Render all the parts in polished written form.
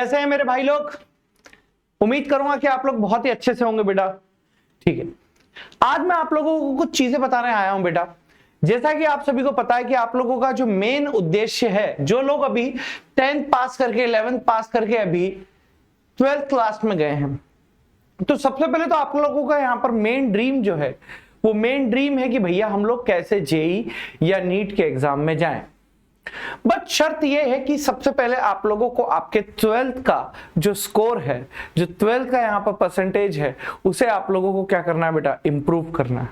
कैसे हैं मेरे भाई लोग? उम्मीद करूंगा कि आप लोग बहुत ही अच्छे से होंगे बेटा। ठीक है, आज मैं आप लोगों को कुछ चीजें बताने आया हूं बेटा। जैसा कि आप सभी को पता है कि आप लोगों का जो मेन उद्देश्य है, जो लोग अभी 10th पास करके 11th पास करके अभी 12th क्लास में गए हैं, तो सबसे पहले तो आप लोगों का यहाँ पर मेन ड्रीम जो है, वो मेन ड्रीम है कि भैया हम लोग कैसे जेई या नीट के एग्जाम में जाएं। बट शर्त यह है कि सबसे पहले आप लोगों को आपके 12th का जो स्कोर है, जो 12th का यहाँ पर परसेंटेज है, उसे आप लोगों को क्या करना है बेटा, इंप्रूव करना है।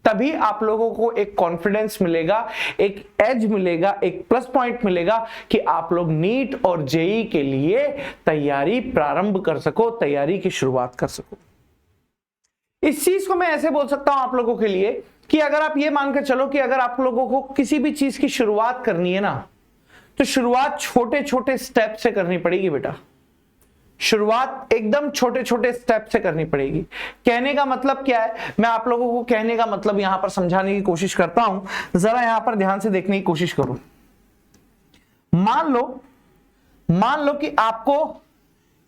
तभी आप लोगों को एक कॉन्फिडेंस मिलेगा, एक एज मिलेगा, एक प्लस पॉइंट मिलेगा कि आप लोग नीट और जेई के लिए तैयारी प्रारंभ कर सको, तैयारी की शुरुआत कर सको। इस चीज को मैं ऐसे बोल सकता हूं आप लोगों के लिए कि अगर आप ये मानकर चलो कि अगर आप लोगों को किसी भी चीज की शुरुआत करनी है ना, तो शुरुआत छोटे छोटे स्टेप से करनी पड़ेगी बेटा। शुरुआत एकदम छोटे छोटे स्टेप से करनी पड़ेगी। कहने का मतलब क्या है, मैं आप लोगों को कहने का मतलब यहां पर समझाने की कोशिश करता हूं, जरा यहां पर ध्यान से देखने की कोशिश करो। मान लो कि आपको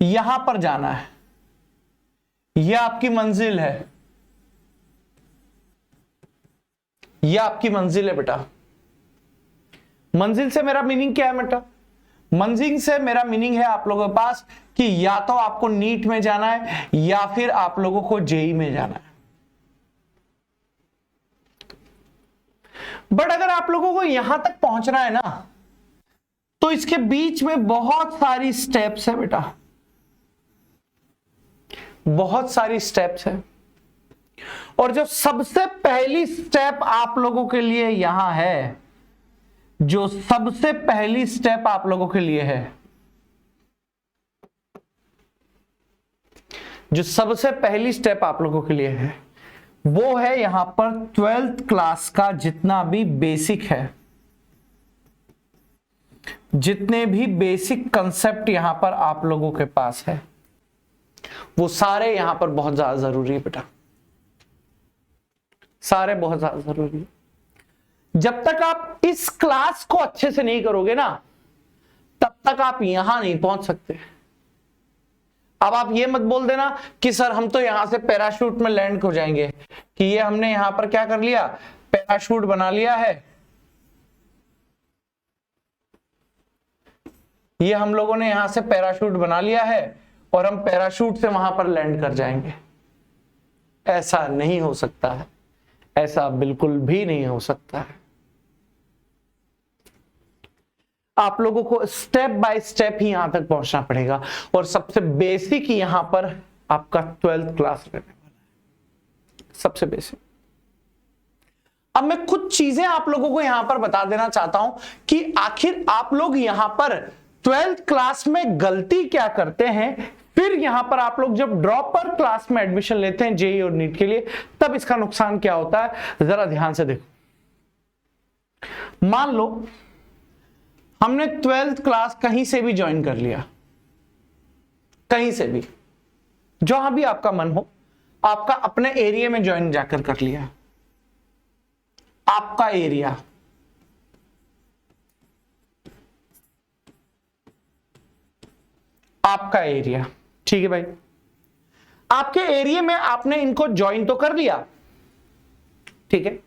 यहां पर जाना है, यह आपकी मंजिल है, यह आपकी मंजिल है बेटा। मंजिल से मेरा मीनिंग क्या है बेटा? मंजिल से मेरा मीनिंग है आप लोगों के पास कि या तो आपको नीट में जाना है या फिर आप लोगों को जेई में जाना है। बट अगर आप लोगों को यहां तक पहुंचना है ना, तो इसके बीच में बहुत सारी स्टेप्स है बेटा, बहुत सारी स्टेप्स है। और जो सबसे पहली स्टेप आप लोगों के लिए यहां है, जो सबसे पहली स्टेप आप लोगों के लिए है, जो सबसे पहली स्टेप आप लोगों के लिए है, वो है यहां पर 12th क्लास का जितना भी बेसिक है, जितने भी बेसिक कंसेप्ट यहां पर आप लोगों के पास है, वो सारे यहां पर बहुत ज्यादा जरूरी है बेटा। सारे बहुत ज्यादा जरूरी है। जब तक आप इस क्लास को अच्छे से नहीं करोगे ना, तब तक आप यहां नहीं पहुंच सकते। अब आप ये मत बोल देना कि सर हम तो यहां से पैराशूट में लैंड हो जाएंगे, कि ये हमने यहां पर क्या कर लिया, पैराशूट बना लिया है, ये हम लोगों ने यहां से पैराशूट बना लिया है और हम पैराशूट से वहां पर लैंड कर जाएंगे। ऐसा नहीं हो सकता है, ऐसा बिल्कुल भी नहीं हो सकता है। आप लोगों को स्टेप बाय स्टेप ही यहां तक पहुंचना पड़ेगा। और सबसे बेसिक यहां पर आपका 12th क्लास रहने वाला है, सबसे बेसिक। अब मैं कुछ चीजें आप लोगों को यहां पर बता देना चाहता हूं कि आखिर आप लोग यहां पर 12th क्लास में गलती क्या करते हैं, फिर यहां पर आप लोग जब ड्रॉपर क्लास में एडमिशन लेते हैं जेई और नीट के लिए, तब इसका नुकसान क्या होता है, जरा ध्यान से देखो। मान लो हमने 12th क्लास कहीं से भी ज्वाइन कर लिया, कहीं से भी, जहां भी आपका मन हो, आपका अपने एरिया में ज्वाइन जाकर कर लिया, आपका एरिया, आपका एरिया, ठीक है भाई। आपके एरिया में आपने इनको ज्वाइन तो कर लिया, ठीक है,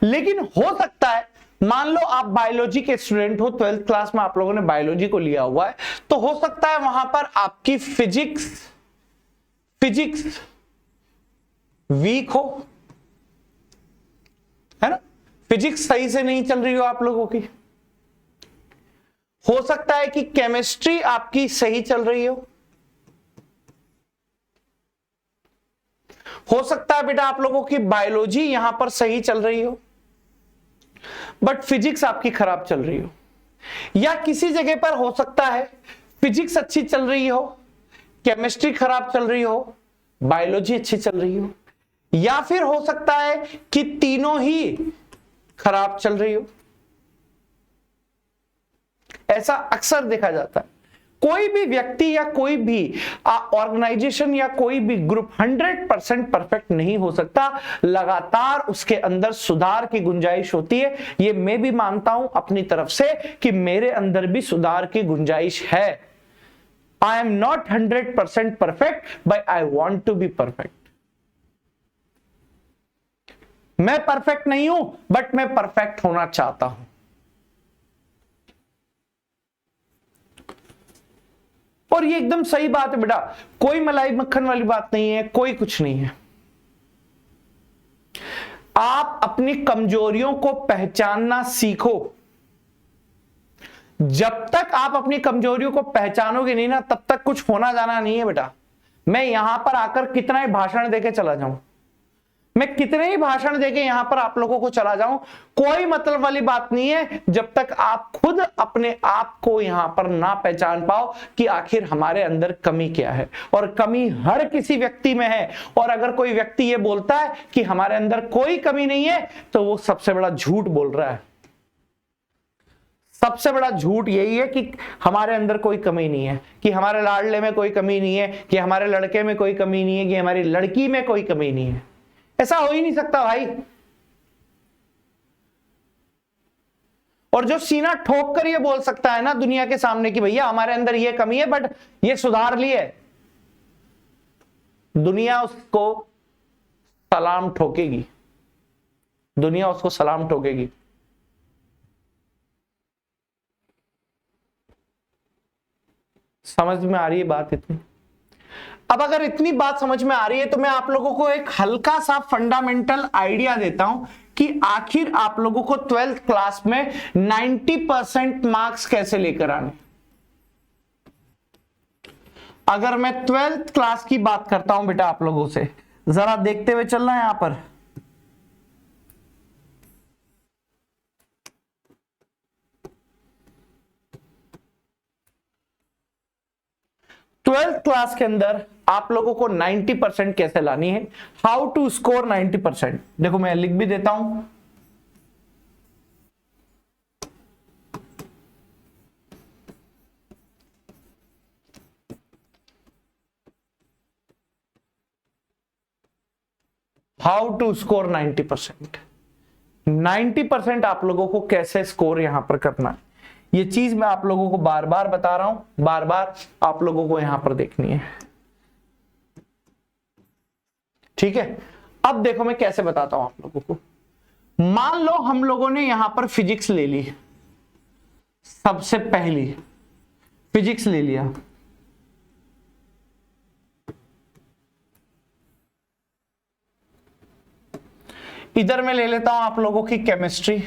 लेकिन हो सकता है, मान लो आप बायोलॉजी के स्टूडेंट हो, 12th क्लास में आप लोगों ने बायोलॉजी को लिया हुआ है, तो हो सकता है वहां पर आपकी फिजिक्स वीक हो, है ना, फिजिक्स सही से नहीं चल रही हो आप लोगों की। हो सकता है कि केमिस्ट्री आपकी सही चल रही हो सकता है बेटा आप लोगों की बायोलॉजी यहां पर सही चल रही हो, बट फिजिक्स आपकी खराब चल रही हो। या किसी जगह पर हो सकता है फिजिक्स अच्छी चल रही हो, केमिस्ट्री खराब चल रही हो, बायोलॉजी अच्छी चल रही हो, या फिर हो सकता है कि तीनों ही खराब चल रही हो। ऐसा अक्सर देखा जाता है। कोई भी व्यक्ति या कोई भी ऑर्गेनाइजेशन या कोई भी ग्रुप 100% परफेक्ट नहीं हो सकता, लगातार उसके अंदर सुधार की गुंजाइश होती है। ये मैं भी मानता हूं अपनी तरफ से कि मेरे अंदर भी सुधार की गुंजाइश है। I am not 100% perfect but I want to be perfect. मैं परफेक्ट नहीं हूं बट मैं परफेक्ट होना चाहता हूं। और ये एकदम सही बात है बेटा, कोई मलाई मक्खन वाली बात नहीं है, कोई कुछ नहीं है। आप अपनी कमजोरियों को पहचानना सीखो। जब तक आप अपनी कमजोरियों को पहचानोगे नहीं ना, तब तक कुछ होना जाना नहीं है बेटा। मैं यहां पर आकर कितना ही भाषण देके चला जाऊं, मैं कितने ही भाषण देके यहां पर आप लोगों को चला जाऊं, कोई मतलब वाली बात नहीं है जब तक आप खुद अपने आप को यहां पर ना पहचान पाओ कि आखिर हमारे अंदर कमी क्या है। और कमी हर किसी व्यक्ति में है। और अगर कोई व्यक्ति ये बोलता है कि हमारे अंदर कोई कमी नहीं है, तो वो सबसे बड़ा झूठ बोल रहा है। सबसे बड़ा झूठ यही है कि हमारे अंदर कोई कमी नहीं है, कि हमारे लाडले में कोई कमी नहीं है, कि हमारे लड़के में कोई कमी नहीं है, कि हमारी लड़की में कोई कमी नहीं है। ऐसा हो ही नहीं सकता भाई। और जो सीना ठोक कर ये बोल सकता है ना दुनिया के सामने कि भैया हमारे अंदर ये कमी है बट ये सुधार ली है, दुनिया उसको सलाम ठोकेगी, दुनिया उसको सलाम ठोकेगी। समझ में आ रही है बात इतनी? अब अगर इतनी बात समझ में आ रही है तो मैं आप लोगों को एक हल्का सा फंडामेंटल आइडिया देता हूं कि आखिर आप लोगों को 12th क्लास में 90% मार्क्स कैसे लेकर आने। अगर मैं 12th क्लास की बात करता हूं बेटा आप लोगों से, जरा देखते हुए चलना है यहां पर। ट्वेल्थ क्लास के अंदर आप लोगों को 90% कैसे लानी है, हाउ टू स्कोर 90%। देखो मैं लिख भी देता हूं, हाउ टू स्कोर 90%। 90% आप लोगों को कैसे स्कोर यहां पर करना है, ये चीज मैं आप लोगों को बार बार बता रहा हूं, बार बार आप लोगों को यहां पर देखनी है। ठीक है, अब देखो मैं कैसे बताता हूं आप लोगों को। मान लो हम लोगों ने यहां पर फिजिक्स ले ली, सबसे पहली फिजिक्स ले लिया, इधर मैं ले लेता हूं आप लोगों की केमिस्ट्री,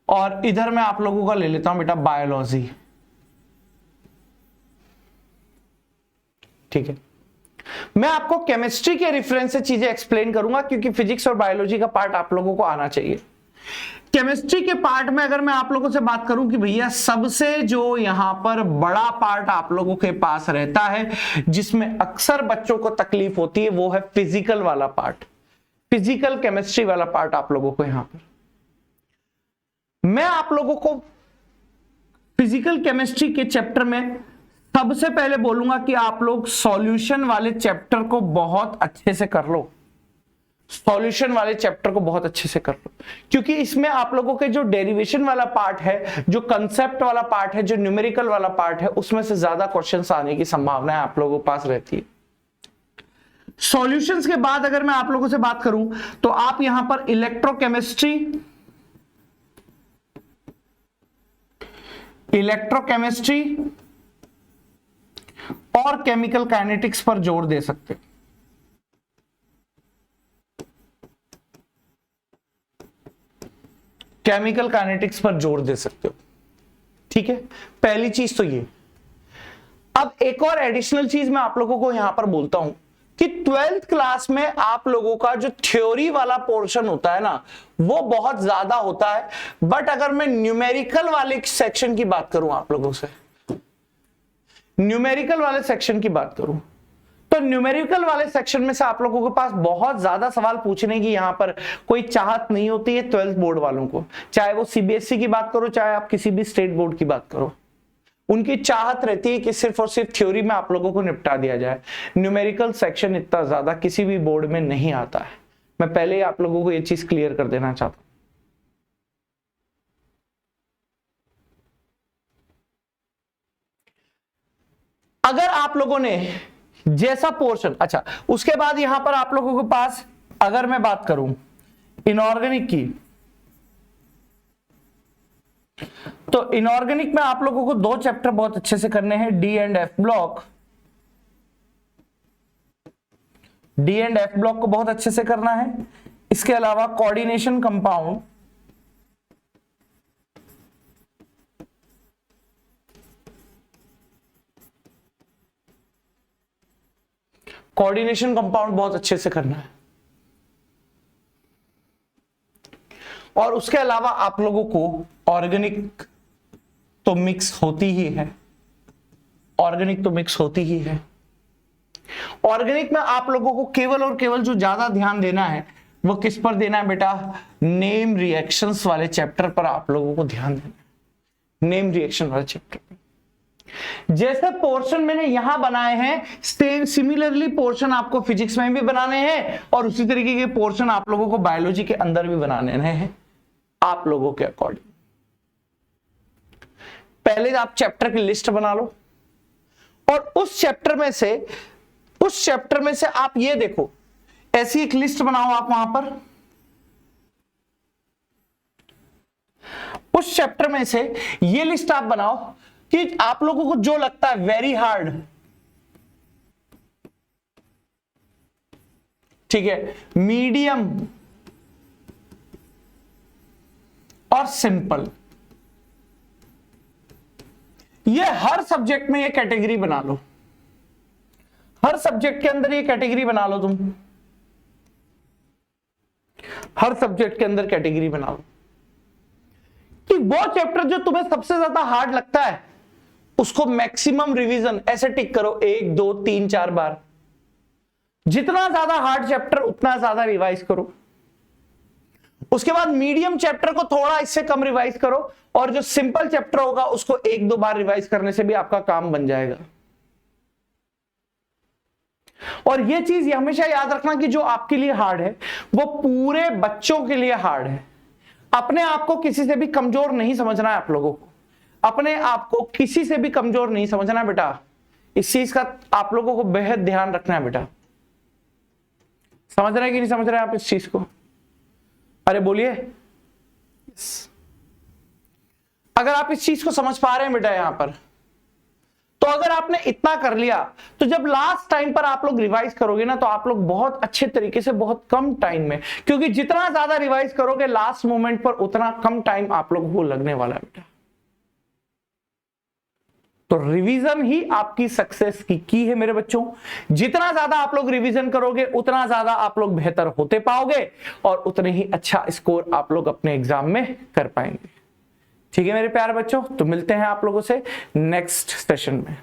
और इधर मैं आप लोगों का ले लेता हूं बेटा बायोलॉजी। ठीक है, मैं आपको केमिस्ट्री के रेफरेंस से चीजें एक्सप्लेन करूंगा क्योंकि फिजिक्स और बायोलॉजी का पार्ट आप लोगों को आना चाहिए। केमिस्ट्री के पार्ट में अगर मैं आप लोगों से बात करूं कि भैया सबसे जो यहां पर बड़ा पार्ट आप लोगों के पास रहता है जिसमें अक्सर बच्चों को तकलीफ होती है, वो है फिजिकल वाला पार्ट, फिजिकल केमिस्ट्री वाला पार्ट आप लोगों को यहां पर। मैं आप लोगों को फिजिकल केमिस्ट्री के चैप्टर में सबसे पहले बोलूंगा कि आप लोग सॉल्यूशन वाले चैप्टर को बहुत अच्छे से कर लो, सॉल्यूशन वाले चैप्टर को बहुत अच्छे से कर लो, क्योंकि इसमें आप लोगों के जो डेरिवेशन वाला पार्ट है, जो कंसेप्ट वाला पार्ट है, जो न्यूमेरिकल वाला पार्ट है, उसमें से ज्यादा क्वेश्चंस आने की संभावना आप लोगों के पास रहती है। सॉल्यूशंस के बाद अगर मैं आप लोगों से बात करूं तो आप यहां पर इलेक्ट्रोकेमिस्ट्री, और केमिकल काइनेटिक्स पर जोर दे सकते हो। केमिकल काइनेटिक्स पर जोर दे सकते हो। ठीक है, पहली चीज तो ये। अब एक और एडिशनल चीज मैं आप लोगों को यहां पर बोलता हूं कि 12th क्लास में आप लोगों का जो थ्योरी वाला पोर्शन होता है ना, वो बहुत ज्यादा होता है। बट अगर मैं न्यूमेरिकल वाले सेक्शन की बात करूं आप लोगों से, न्यूमेरिकल वाले सेक्शन की बात करूं तो न्यूमेरिकल वाले सेक्शन में से आप लोगों के पास बहुत ज्यादा सवाल पूछने की यहां पर कोई चाहत नहीं होती है 12th बोर्ड वालों को। चाहे वो सीबीएसई की बात करो, चाहे आप किसी भी स्टेट बोर्ड की बात करो, उनकी चाहत रहती है कि सिर्फ और सिर्फ थ्योरी में आप लोगों को निपटा दिया जाए। न्यूमेरिकल सेक्शन इतना ज्यादा किसी भी बोर्ड में नहीं आता है, मैं पहले ही आप लोगों को ये चीज क्लियर कर देना चाहता हूं। अगर आप लोगों ने जैसा पोर्शन, अच्छा उसके बाद यहां पर आप लोगों के पास अगर मैं बात करूं इनऑर्गेनिक की, तो इनऑर्गेनिक में आप लोगों को 2 चैप्टर बहुत अच्छे से करने हैं, D and F block. D and F block को बहुत अच्छे से करना है। इसके अलावा कोऑर्डिनेशन कंपाउंड, कोऑर्डिनेशन कंपाउंड बहुत अच्छे से करना है। और उसके अलावा आप लोगों को ऑर्गेनिक तो मिक्स होती ही है, ऑर्गेनिक तो मिक्स होती ही है। ऑर्गेनिक में आप लोगों को केवल और केवल जो ज्यादा ध्यान देना है वो किस पर देना है बेटा, नेम रिएक्शंस वाले चैप्टर पर आप लोगों को ध्यान देना है, नेम रिएक्शन वाले चैप्टर पर। जैसे पोर्शन मैंने यहां बनाए हैं, सिमिलरली पोर्शन आपको फिजिक्स में भी बनाने हैं और उसी तरीके के पोर्शन आप लोगों को बायोलॉजी के अंदर भी बनाने हैं, आप लोगों के अकॉर्डिंग। पहले आप चैप्टर की लिस्ट बना लो और उस चैप्टर में से आप ये देखो, ऐसी एक लिस्ट बनाओ आप वहां पर। उस चैप्टर में से ये लिस्ट आप बनाओ कि आप लोगों को जो लगता है वेरी हार्ड, ठीक है, मीडियम और सिंपल, ये हर सब्जेक्ट में ये कैटेगरी बना लो, हर सब्जेक्ट के अंदर ये कैटेगरी बना लो तुम, हर सब्जेक्ट के अंदर कैटेगरी बना लो कि वो चैप्टर जो तुम्हें सबसे ज्यादा हार्ड लगता है उसको मैक्सिमम रिवीजन ऐसे टिक करो, 1 2 3 4 बार। जितना ज्यादा हार्ड चैप्टर उतना ज्यादा रिवाइज करो। उसके बाद मीडियम चैप्टर को थोड़ा इससे कम रिवाइज करो और जो सिंपल चैप्टर होगा उसको 1 2 बार रिवाइज करने से भी आपका काम बन जाएगा। और ये चीज हमेशा याद रखना कि जो आपके लिए हार्ड है वो पूरे बच्चों के लिए हार्ड है। अपने आप को किसी से भी कमजोर नहीं समझना है, आप लोगों को अपने आप को किसी से भी कमजोर नहीं समझना है बेटा। इस चीज का आप लोगों को बेहद ध्यान रखना है बेटा। समझ रहे हैं कि नहीं समझ रहे हैं आप इस चीज को? अरे बोलिए। अगर आप इस चीज को समझ पा रहे हैं बेटा यहां पर, तो अगर आपने इतना कर लिया तो जब लास्ट टाइम पर आप लोग रिवाइज करोगे ना तो आप लोग बहुत अच्छे तरीके से बहुत कम टाइम में, क्योंकि जितना ज्यादा रिवाइज करोगे लास्ट मोमेंट पर उतना कम टाइम आप लोग को लगने वाला है बेटा। तो रिवीजन ही आपकी सक्सेस की है मेरे बच्चों। जितना ज्यादा आप लोग रिवीजन करोगे उतना ज्यादा आप लोग बेहतर होते पाओगे और उतने ही अच्छा स्कोर आप लोग अपने एग्जाम में कर पाएंगे। ठीक है मेरे प्यारे बच्चों, तो मिलते हैं आप लोगों से नेक्स्ट सेशन में।